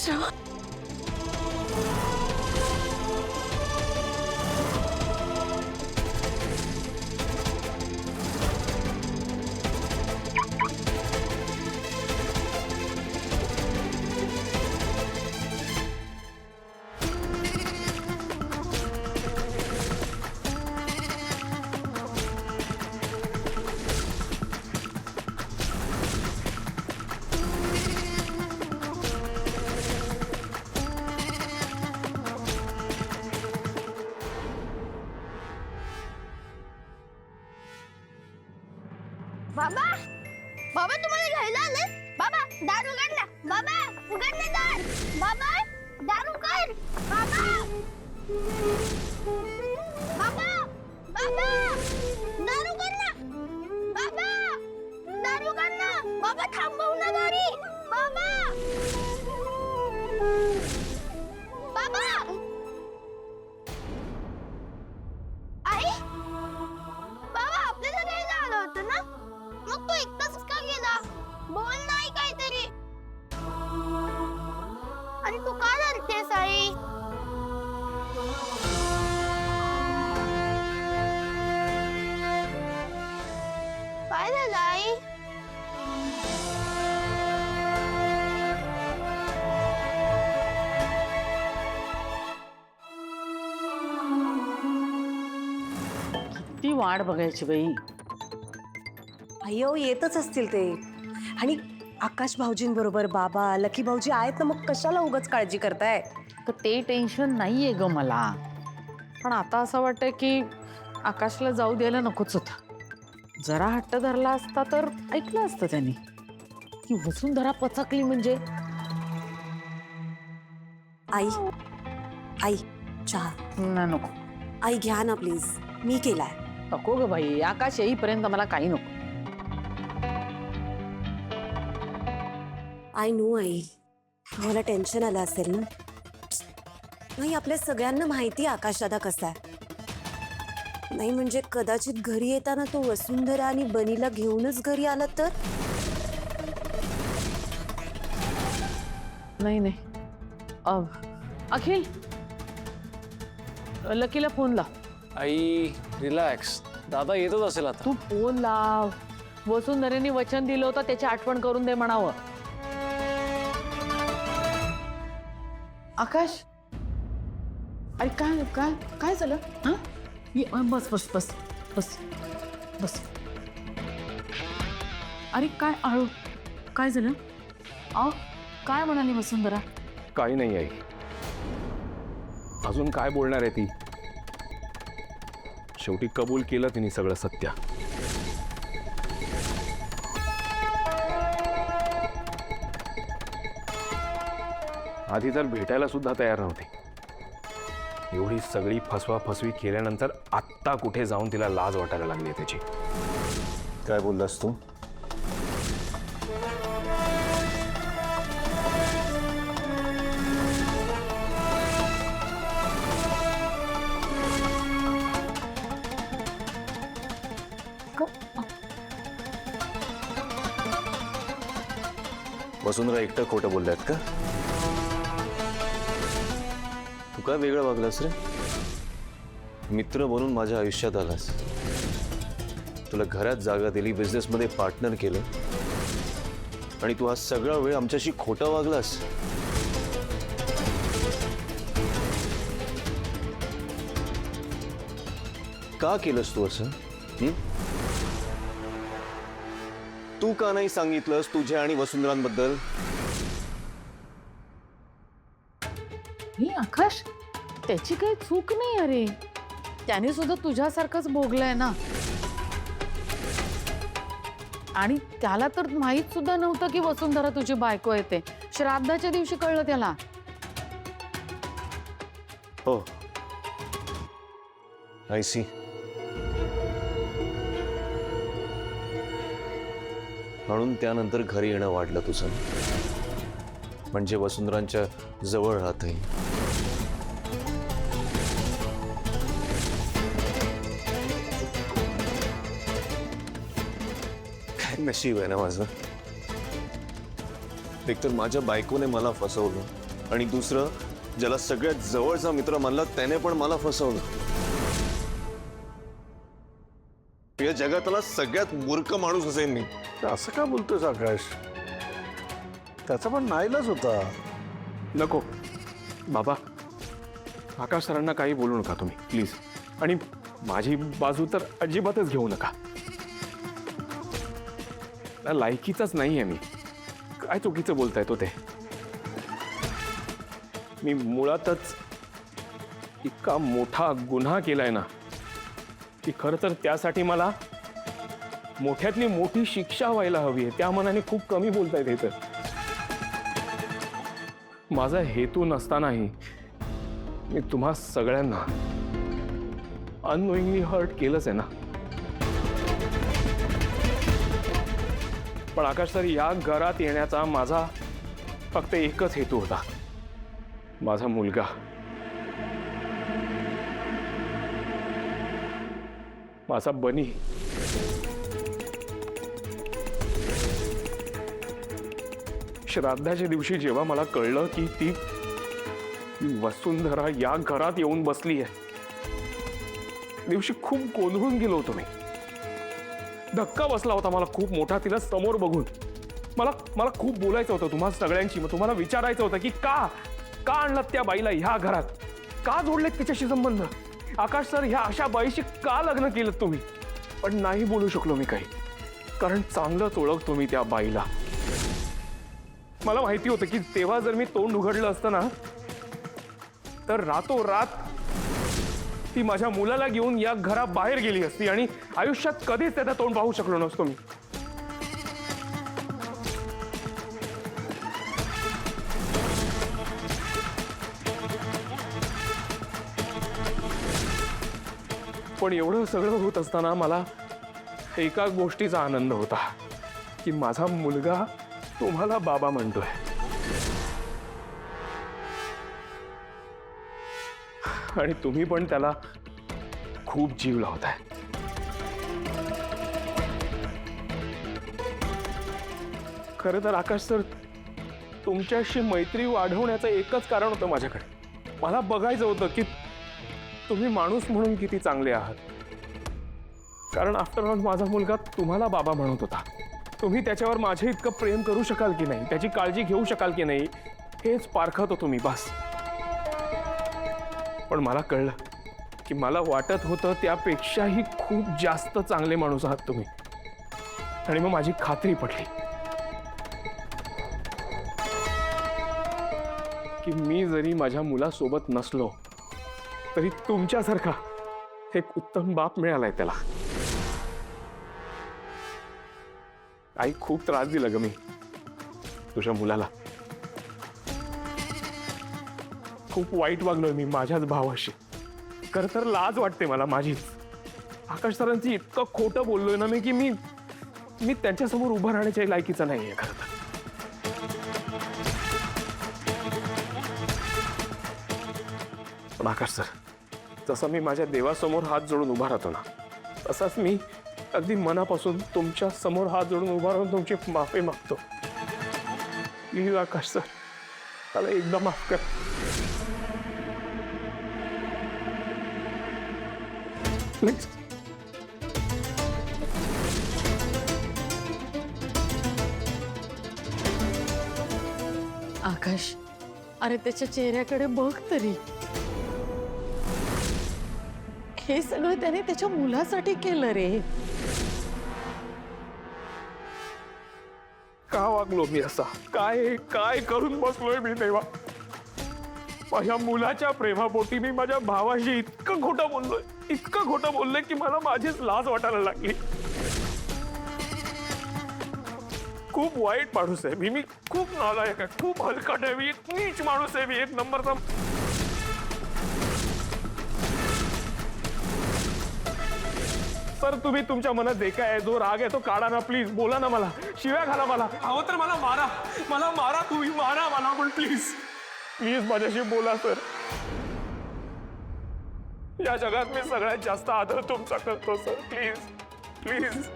आकाशराव, बाबा, बाबा तुम्हाला घ्यायला आले? बाबा दार उघड ना. बाबा उघड ना दार. बाबा दार उघड. बाबा, बाबा, बाबा दार उघड ना. बाबा दार उघड ना. बाबा थांबव ना गाडी. बाबा, बाबा. आई, बाबा आपल्याला घ्यायला आलं होतं ना? मग तू एकटाच का गेला? बोल नाही काहीतरी. आणि तू का रडतेस आई? काय झालं आई? ती वाट बघायची बाई. अय्यो येतच असतील ते. आणि आकाश भाऊजींबरोबर बाबा लकी भाऊजी आहेत ना, मग कशाला उगाच काळजी करताय? तर ते टेन्शन नाहीये ग मला, पण आता असं वाटतंय की आकाशला जाऊ द्यायला नकोच होतं. जरा हट्ट धरला असता तर ऐकलं असतं त्यांनी. की वसुंधरा पचकली म्हणजे. आई, आई चहा. ना नको आई घ्या ना प्लीज, मी केलाय. नको ग बाई, आकाश येईपर्यंत मला काही नको. आय नो आई, तुम्हाला टेन्शन आलं असेल ना. नाही, आपल्या सगळ्यांना माहिती आकाश दादा कसा आहे. नाही म्हणजे कदाचित घरी येताना तो वसुंधरा आणि बनीला घेऊनच घरी आला तर. नाही नाही, अखिल लकीला फोन लाव. आई रिलॅक्स, दादा येतच असेल आता. तू फोन लाव. वसुंधरेने वचन दिलं होतं, त्याची आठवण करून दे म्हणावं. आकाश, अरे काय काय काय झालं? हा, बस बस बस बस बस. अरे काय आळू, काय झालं? काय म्हणाली वसुंधरा? काही नाही आई, अजून काय बोलणार आहे ती. शेवटी कबूल केलं तिने सगळं सत्य. आधी तर भेटायला सुद्धा तयार नव्हती. एवढी सगळी फसवी केल्यानंतर आत्ता कुठे जाऊन तिला लाज वाटायला लागली त्याची. काय बोललास तू? वसुंधरा एकटं खोटं बोलल्यात का? तू काय वेगळं वागलास रे? मित्र बनून माझ्या आयुष्यात आलास, तुला घरात जागा दिली, बिझनेसमध्ये पार्टनर केलं, आणि तू आज सगळा वेळ आमच्याशी खोटं वागलास. का केलंस तू असं? तू का नाही सांगितलंस तुझ्या आणि वसुंधरांबद्दल? हे आकाश, त्याची काही चूक नाही. अरे त्याने सुद्धा तुझ्यासारखंच भोगलंय ना. आणि त्याला तर माहित सुद्धा नव्हतं की वसुंधरा तुझी बायको येते. श्राद्धाच्या दिवशी कळलं त्याला. हो, आय सी. म्हणून त्यानंतर घरी येणं वाढलं तुझं, म्हणजे वसुंधरांच्या जवळ राहते. काय नशीब आहे ना माझं. एकतर माझ्या बायकोने मला फसवलं, आणि दुसरं, ज्याला सगळ्यात जवळचा मित्र मानला त्याने पण मला फसवलं. या जगातला सगळ्यात मूर्ख माणूस असेल मी. असं का बोलतोस आकाश? त्याचा पण नाईलाज होता. नको बाबा, आकाश सरांना काही बोलू नका तुम्ही प्लीज. आणि माझी बाजू तर अजिबातच घेऊ नका. लायकीचाच नाही आहे मी. काय चुकीचं बोलताय तो ते. मी मुळातच इतका मोठा गुन्हा केलाय ना की खरं तर त्यासाठी मला मोठ्यातली मोठी शिक्षा व्हायला हवी आहे. त्या मनाने खूप कमी बोलतायत हे. तर माझा हेतू नसतानाही मी तुम्हा सगळ्यांना अननोईंगली हर्ट केलंच आहे ना. पण आकाश सर, या घरात येण्याचा माझा फक्त एकच हेतू होता. माझा मुलगा, माझा बनी. श्राद्धाच्या दिवशी जेव्हा मला कळलं की ती वसुंधरा या घरात येऊन बसली आहे, दिवशी खूप गोंधळून गेलो होतो मी. धक्का बसला होता मला खूप मोठा तिला समोर बघून. मला खूप बोलायचं होतं तुम्हाला सगळ्यांची. मग तुम्हाला विचारायचं होतं की का आणलात त्या बाईला ह्या घरात? का जोडलेत तिच्याशी संबंध? आकाश सर, ह्या अशा बाईशी का लग्न केलं तुम्ही? पण नाही बोलू शकलो मी काही, कारण चांगलंच ओळखतो मी त्या बाईला. मला माहिती होतं की तेव्हा जर मी तोंड उघडलं असतं ना तर रातोरात ती माझ्या मुलाला घेऊन या घराबाहेर गेली असती आणि आयुष्यात कधीच त्याचं तोंड पाहू शकलो नसतो मी. पण एवढं सगळं होत असताना मला एका गोष्टीचा आनंद होता की माझा मुलगा तुम्हाला बाबा म्हणतोय. आणि तुम्ही पण त्याला खूप जीव लावताय. खरं तर आकाश सर, तुमच्याशी मैत्री वाढवण्याचं एकच कारण होतं माझ्याकडे. मला बघायचं होतं की तुम्ही माणूस म्हणून किती चांगले आहात. कारण आफ्टर ऑल माझा मुलगा तुम्हाला बाबा म्हणत होता. तुम्ही त्याच्यावर माझे इतकं प्रेम करू शकाल की नाही, त्याची काळजी घेऊ शकाल की नाही, हेच पारखत होतो मी बस. पण मला कळलं की मला वाटत होतं त्यापेक्षाही खूप जास्त चांगले माणूस आहात तुम्ही. आणि मग माझी खात्री पडली की मी जरी माझ्या मुलासोबत नसलो तरी तुमच्यासारखा एक उत्तम बाप मिळालाय त्याला. आई, खूप त्रास दिला ग मी तुझ्या मुलाला. खूप वाईट वागलोय मी माझ्याच भावाशी. खरं तर लाज वाटते मला माझीच. आकाश सरांची इतकं खोटं बोललोय ना मी की मी त्यांच्यासमोर उभं राहण्याच्या लायकीचा नाहीये खरं तर. पण आकाश सर, जसं मी माझ्या देवासमोर हात जोडून उभा राहतो ना, तसाच मी अगदी मनापासून तुमच्या समोर हात जोडून उभा राहून तुमची माफी मागतो. प्लीज आकाश सर, मला एकदा माफ कर. प्लीज. आकाश, अरे त्याच्या चेहऱ्याकडे बघ तरी. हे सगळं त्याने त्याच्या मुलासाठी केलं रे. का वागलो मी असा? काय काय करून बसलोय मी तेव्हा? माझ्या मुलाच्या प्रेमापोटी मी माझ्या भावाशी इतकं खोटं बोललोय की मला माझीच लाज वाटायला लागली. खूप वाईट माणूस आहे मी खूप नालायक आहे, खूप हलकट आहे मी, एक नीच माणूस आहे मी, एक नंबरचा. सर, तुम्ही तुमच्या मनात जे काय आहे, जो राग आहे तो काढा ना प्लीज. बोला ना, मला शिव्या घाला, मला हवं तर मला मारा तुम्ही, मारा मला, पण प्लीज माझ्याशी बोला सर. या जगात मी सगळ्यात जास्त आदर तुमचा करतो सर. प्लीज.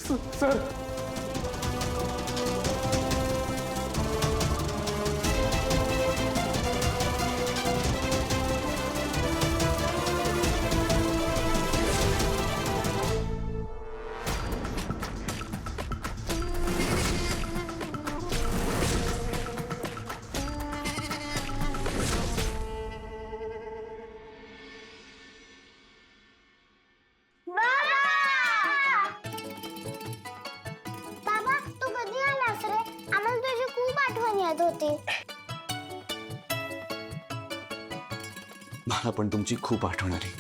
सर बाबा तू कधी आलास रे? आम्हाला तुझी खूप आठवण येत होती. मला पण तुमची खूप आठवण आली.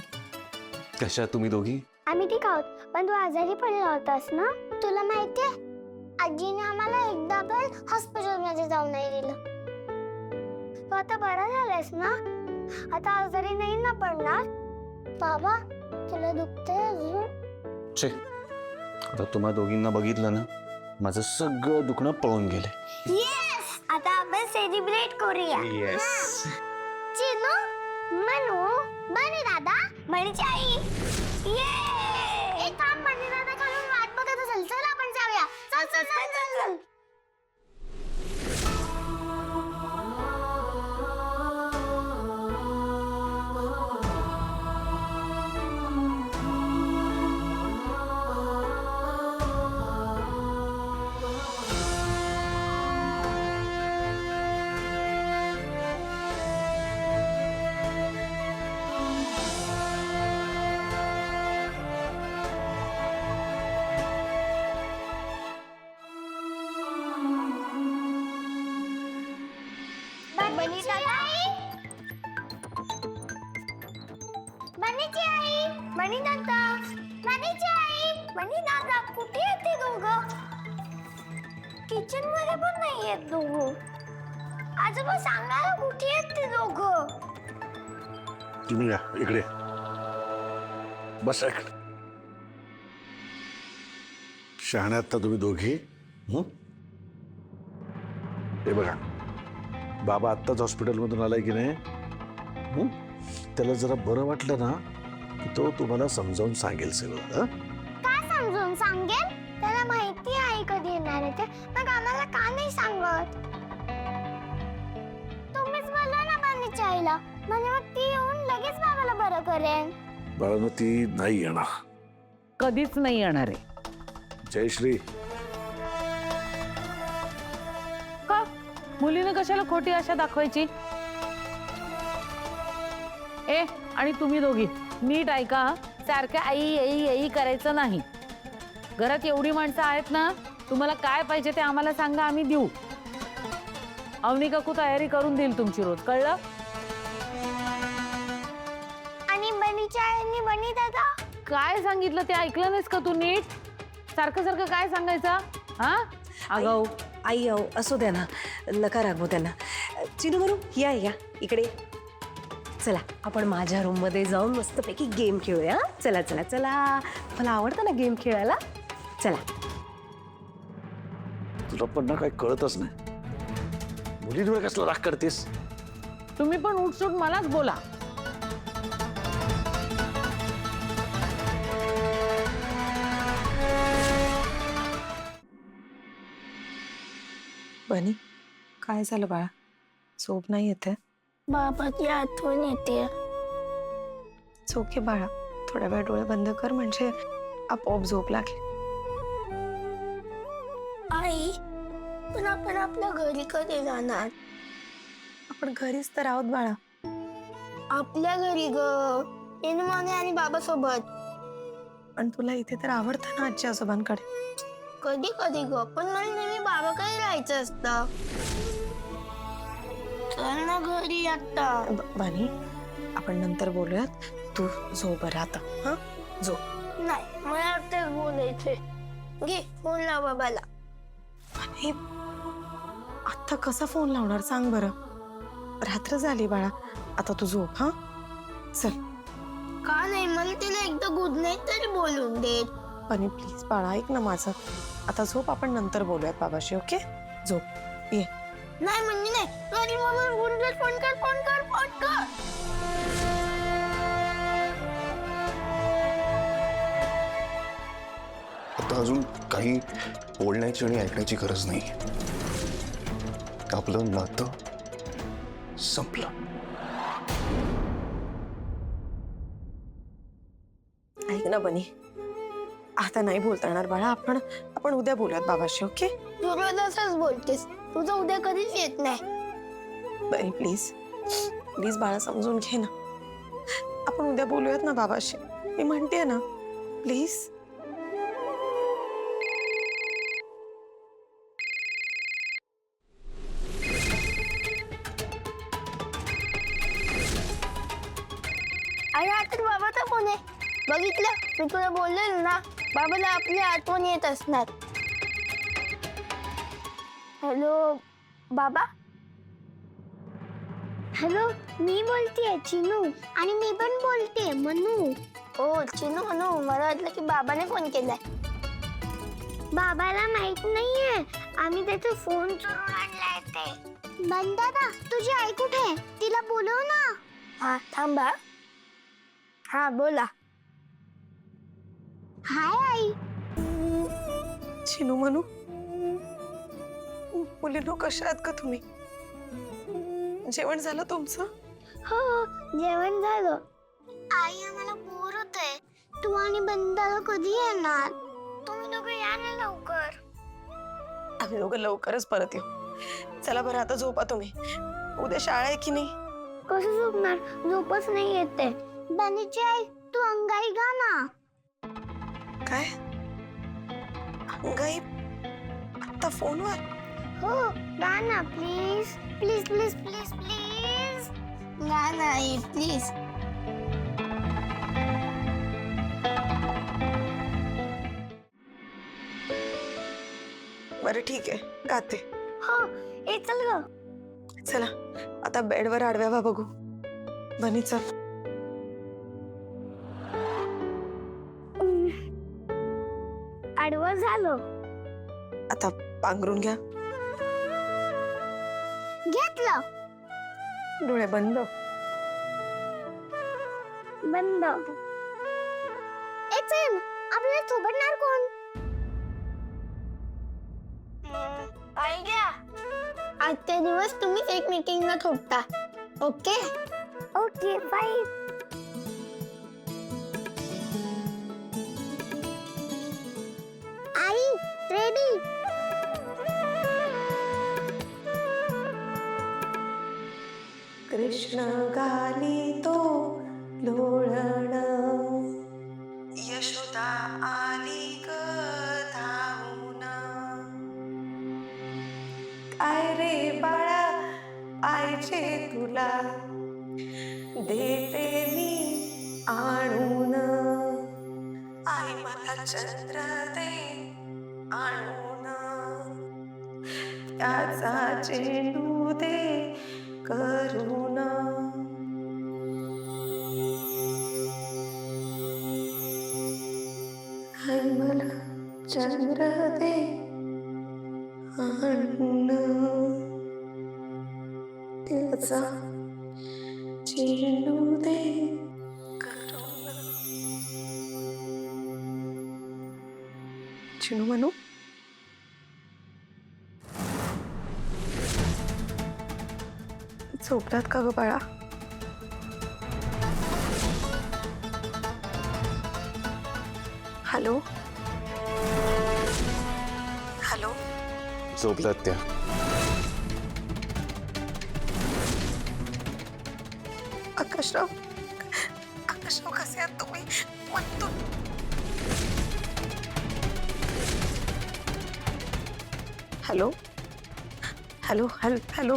कशा आहात तुम्ही दोघी? आम्ही ठीक आहोत, पण तू आजारी पडला होतास ना? तुला माहितीये आजीने आम्हाला एकदा पण हॉस्पिटलमध्ये जाऊ नाही दिलं. तू आता बरा झालास ना? आता आजारी नाही ना पडणार? बाबा तुला दुखतंय अजून? छे, आता तुम्हा दोघींना बघितलं ना, माझं सगळं दुखणं पळून गेलंय. येस, आता आपण सेलिब्रेट करूया. येस. चिनू, मनू, बनी दादा, बनीची आई. ये! एक काम बनी दादा खालून वाट बघत असेल. चल आपण जाऊया. चल चल चल चल चल. बनीची आई, बनीची आई, बनी दादा, बनीची आई, बनी दादा, कुठे आहेत ते दोघं? किचन मध्ये पण नाही आहेत दोघं. आजोबा सांगा ना, कुठे आहेत ते दोघं? तुम्ही या इकडे, बस इकडे. शहाण्यात तर तुम्ही दोघी. हे बघा, बाबा आत्ताच हॉस्पिटलमधून आलाय की नाही, त्याला जरा बरं वाटलं ना की तो तुम्हाला समजावून सांगेल सगळं. काय समजून सांगेल? त्याला माहिती आहे कधी येणार आहे ते, मग आम्हाला का नाही सांगत? तुम्हीच बोला ना बनीच्या आईला, म्हणजे मग ती येऊन लगेच बाबाला बरं करेन. बाळानं ती नाही येणार. कधीच नाही येणार आहे. जयश्री, का मुलीनं कशाला खोटी आशा दाखवायची? ए आणि तुम्ही दोघी नीट ऐका, सारख्या आई आई आई करायचं नाही. घरात एवढी माणसं आहेत ना, तुम्हाला काय पाहिजे ते आम्हाला सांगा, आम्ही देऊ. अवनी काकू तयारी करून देईल तुमची रोज, कळलं? आणि बनीच्या आईनी बनी दादा काय सांगितलं ते ऐकलं नाहीस का तू नीट? सारखं सारखं काय सांगायचं? हा अगं आई अहो, असू द्या ना, नका रागवू त्यांना. चिनू बरू, या या इकडे. चला आपण माझ्या रूम मध्ये जाऊन मस्तपैकी गेम खेळूया. चला चला चला, मला आवडतं ना गेम खेळायला. चला. तुला पण ना काही कळतच नाही. मुलींवर कसला राग करतेस? तुम्ही पण उठसूट मलाच बोला. बनी, काय झालं बाळा? झोप नाही येते? बाबाची आठवण येते. झोप बाळा, थोड्या वेळ डोळे बंद कर, म्हणजे आपोआप झोप लागली. आई, पण आपण आपल्या घरी कधी जाणार? आपण घरीच तर आहोत बाळा. आपल्या घरी ग, इनमाने आणि बाबा सोबत. पण तुला इथे तर आवडतं ना आजी आजोबांकडे. कधी कधी ग, पण मला नेहमी बाबाकडे राहायचं असतं. चल ना घरी आता. बानी, आपण नंतर बोलूयात. तू झोप बरं आता. हा झोप. नाही, मला आता बोलायचंय. घे फोन लाव बाबाला. आणि आता कसा फोन लावणार सांग बरं? रात्र झाली बाळा, आता तू झोप. हा चल. का नाही, मला तिला एकदा गुड नाईट तरी बोलून दे. आणि प्लीज बाळा ऐक ना माझं. आता झोप, आपण नंतर बोलूयात बाबाशी. ओके झोप. ये. नाही म्हणजे नाही, तरी मला गुड नाईट फोन कर फोन कर फोन कर. आता अजून काही बोलण्याची आणि ऐकण्याची गरज नाही. आपलं नातं संपलं. ऐक ना बनी, आता नाही बोलता येणार बाळा. आपण उद्या बोलूयात बाबाशी. ओके तू रोज असंच बोलतेस. तुझं उद्या कधीच येत नाही. बनी प्लीज प्लीज बाळा समजून घे ना. आपण उद्या बोलूयात ना बाबाशी. मी म्हणते ना प्लीज. अरे हा तर बाबाचा फोन आहे. बघितलं, मी तुला बोललेलं ना, बाबाला आपली आठवण येत असणार. हॅलो बाबा. हॅलो, मी बोलतेय चिनू. आणि मी पण बोलते मनू. हो चिनू मनू, मला वाटलं की बाबाने फोन केलाय. बाबाला माहित नाहीये आम्ही त्याचा फोन चोरून आणलाय ते. बंदादा, तुझी आई कुठे आहे? तिला बोलव ना. हा थांबा. हा बोला. हाय आई. चिनू मनू, मुलीनो कशा आहात का तुम्ही? जेवण झालं तुमचं? हो जेवण झालं. आई आम्हाला बोर होतंय. तू आणि बंदाला कधी येणार? तुम्ही दोघं या ना लवकर. आम्ही दोघं लवकरच परत येऊ. चला बरं आता झोपा तुम्ही. उद्या शाळा आहे की नाही? कसं झोपणार? झोपच नाही येते. बनीची आई, तू अंगाई गा ना. काय अंगाई आता फोनवर? हो गा ना please please please please please. गा ना आई प्लीज. बरं ठीक आहे, गाते. हो ए चल ग. चला आता बेडवर आडव्या व्हा बघू. बनी चल. आडवं झालं. आता पांघरून घ्या. घेतलं. डोळे बंद. बंद. ए चल, आपल्याला थोपटणार कोण? आई घ्या. आजचे दिवस तुम्ही एक मीटिंगला थोपता. Okay okay bye. I ready. Krishna गाली तो लोळण, यशोदा आली ग धावून. काय रे बाळा आईचे तुला देते मी आणून. आई मला चंद्र दे आणून, त्याचा चेंडू दे करुणा. आई मला चंद्र दे आणून, त्याचा चेंडू दे करुणा. चिनू मनू, झोपलात का ग बाळा? Hello hello. झोपलात त्या? आकाशराव, आकाशराव कसे आहात तुम्ही? Hello hello hello hello.